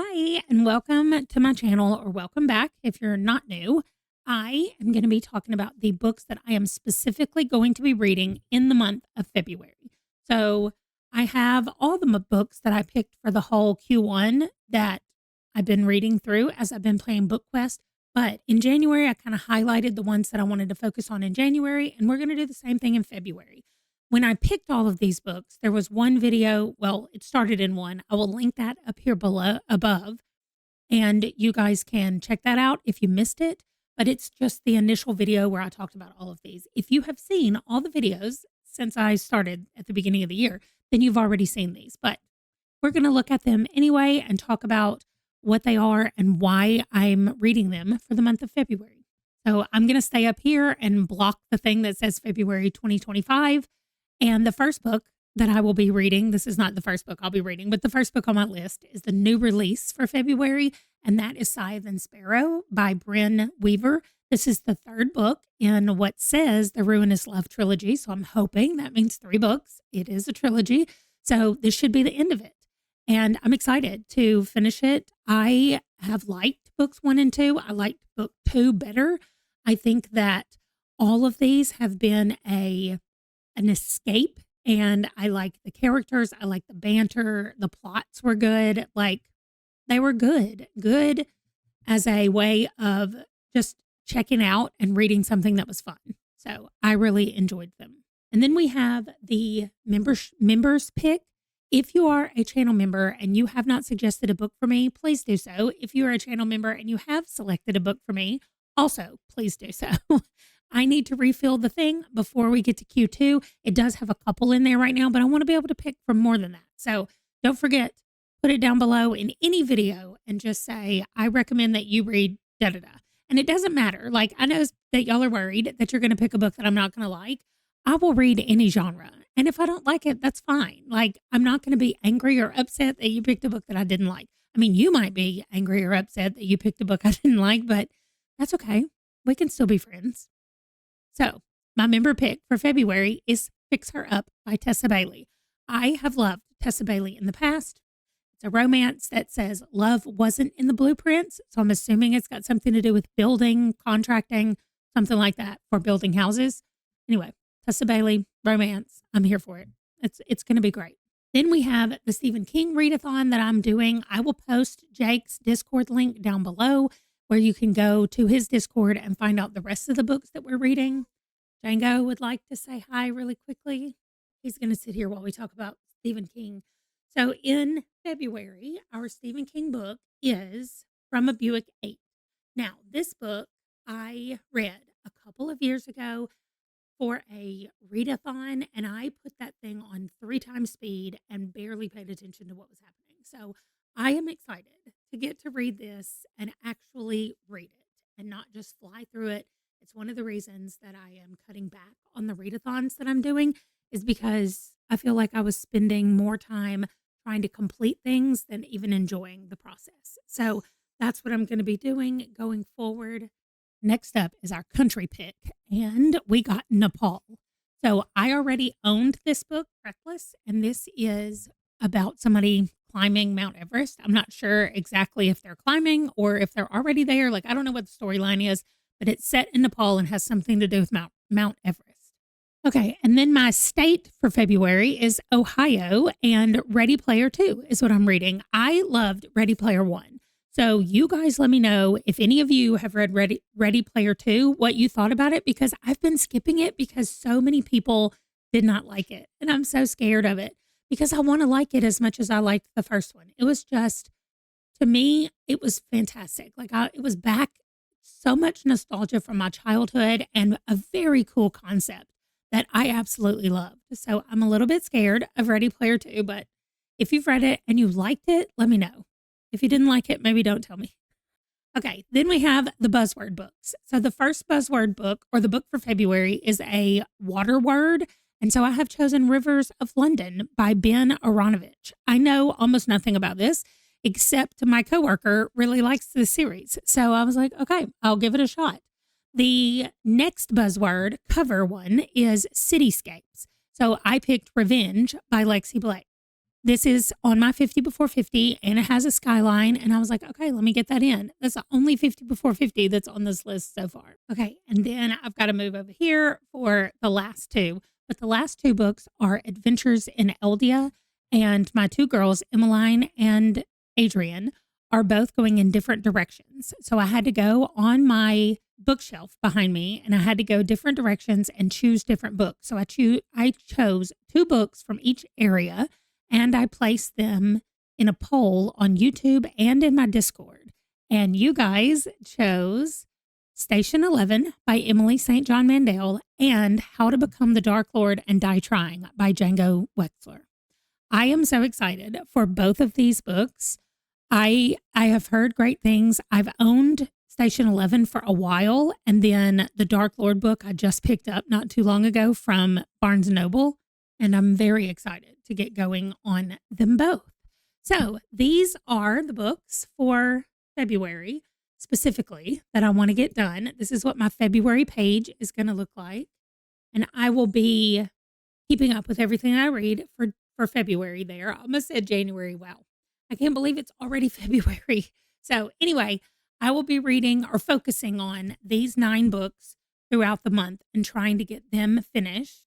Hi, and welcome to my channel, or welcome back if you're not new. I am going to be talking about the books that I am specifically going to be reading in the month of February. So I have all the books that I picked for the whole Q1 that I've been reading through as I've been playing Book Quest. But in January, I kind of highlighted the ones that I wanted to focus on in January, and we're going to do the same thing in February. When I picked all of these books, there was one video. Well, it started in one. I will link that up here below above, and you guys can check that out if you missed it. But it's just the initial video where I talked about all of these. If you have seen all the videos since I started at the beginning of the year, then you've already seen these. But we're going to look at them anyway and talk about what they are and why I'm reading them for the month of February. So I'm going to stay up here and block the thing that says February 2025. And the first book that I will be reading, this is not the first book I'll be reading, but the first book on my list is the new release for February, and that is Scythe and Sparrow by Bryn Weaver. This is the third book in what says the Ruinous Love trilogy, so I'm hoping that means 3 books. It is a trilogy, so this should be the end of it, and I'm excited to finish it. I have liked books 1 and 2. I liked book 2 better. I think that all of these have been an escape, and I like the characters. I like the banter. The plots were good. Like, they were good as a way of just checking out and reading something that was fun. So I really enjoyed them. And then we have the members pick. If you are a channel member and you have not suggested a book for me, please do so. If you are a channel member and you have selected a book for me, also please do so. I need to refill the thing before we get to Q2. It does have a couple in there right now, but I want to be able to pick from more than that. So don't forget, put it down below in any video and just say, I recommend that you read da-da-da. And it doesn't matter. Like, I know that y'all are worried that you're going to pick a book that I'm not going to like. I will read any genre. And if I don't like it, that's fine. Like, I'm not going to be angry or upset that you picked a book that I didn't like. I mean, you might be angry or upset that you picked a book I didn't like, but that's okay. We can still be friends. So my member pick for February is Fix Her Up by Tessa Bailey. I have loved Tessa Bailey in the past. It's a romance that says love wasn't in the blueprints. So I'm assuming it's got something to do with building, contracting, something like that for building houses. Anyway, Tessa Bailey, romance. I'm here for it. It's going to be great. Then we have the Stephen King readathon that I'm doing. I will post Jake's Discord link down below, where you can go to his Discord and find out the rest of the books that we're reading. Django would like to say hi really quickly. He's going to sit here while we talk about Stephen King. So in February, our Stephen King book is From a Buick 8. Now, this book I read a couple of years ago for a readathon, and I put that thing on 3 times speed and barely paid attention to what was happening. So I am excited to get to read this and actually read it and not just fly through it. It's one of the reasons that I am cutting back on the readathons that I'm doing, is because I feel like I was spending more time trying to complete things than even enjoying the process. So that's what I'm going to be doing going forward. Next up is our country pick, and we got Nepal. So I already owned this book, Reckless, and this is about somebody climbing Mount Everest. I'm not sure exactly if they're climbing or if they're already there. Like, I don't know what the storyline is, but it's set in Nepal and has something to do with Mount Everest. Okay, and then my state for February is Ohio, and Ready Player 2 is what I'm reading. I loved Ready Player 1. So you guys let me know if any of you have read Ready Player 2, what you thought about it, because I've been skipping it because so many people did not like it, and I'm so scared of it, because I want to like it as much as I liked the first one. It was just, to me, it was fantastic. Like, it was back, so much nostalgia from my childhood, and a very cool concept that I absolutely loved. So I'm a little bit scared of Ready Player 2, but if you've read it and you liked it, let me know. If you didn't like it, maybe don't tell me. Okay, then we have the buzzword books. So the first buzzword book, or the book for February, is a water word. And so I have chosen Rivers of London by Ben Aronovich. I know almost nothing about this, except my coworker really likes the series. So I was like, okay, I'll give it a shot. The next buzzword cover one is cityscapes. So I picked Revenge by Lexi Blake. this is on my 50 before 50 and it has a skyline. And I was like, okay, let me get that in. That's the only 50 before 50 that's on this list so far. Okay. And then I've got to move over here for the last two. But the last two books are Adventures in Eldia. And my two girls, Emmeline and Adrian, are both going in different directions. So I had to go on my bookshelf behind me and I had to go different directions and choose different books. So I chose two books from each area and I placed them in a poll on YouTube and in my Discord. And you guys chose Station 11 by Emily St. John Mandel and How to Become the Dark Lord and Die Trying by Django Wexler. I am so excited for both of these books. I have heard great things. I've owned Station 11 for a while, and then the Dark Lord book I just picked up not too long ago from Barnes & Noble, and I'm very excited to get going on them both. So these are the books for February specifically that I want to get done. This is what my February page is going to look like, and I will be keeping up with everything I read for February there. I almost said January. Wow. I can't believe it's already February. So anyway, I will be reading or focusing on these 9 books throughout the month and trying to get them finished,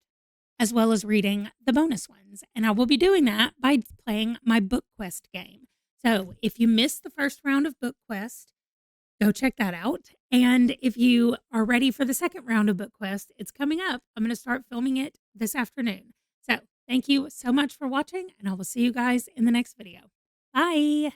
as well as reading the bonus ones. And I will be doing that by playing my Book Quest game. So if you missed the first round of Book Quest, go check that out. And if you are ready for the second round of Book Quest, it's coming up. I'm going to start filming it this afternoon. So thank you so much for watching, and I will see you guys in the next video. Bye.